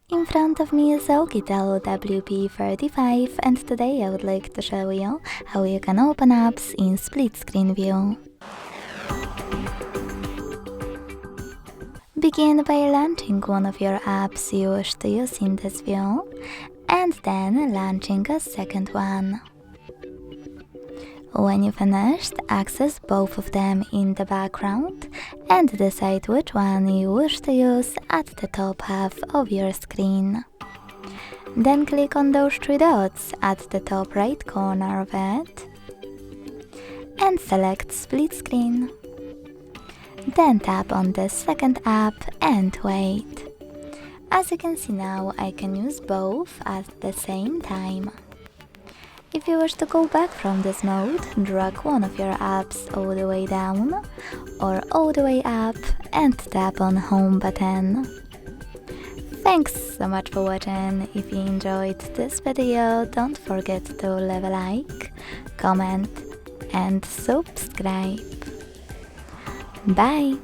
In front of me is OUKITEL WP35 and today I would like to show you how you can open apps in split screen view. Begin by launching one of your apps you wish to use in this view and then launching a second one. When you finished, access both of them in the background and decide which one you wish to use at the top half of your screen. Then click on those three dots at the top right corner of it and select split screen. Then tap on the second app and wait. As you can see now, I can use both at the same time. If you wish to go back from this mode, drag one of your apps all the way down or all the way up and tap on Home button. Thanks so much for watching. If you enjoyed this video, don't forget to leave a like, comment and subscribe. Bye!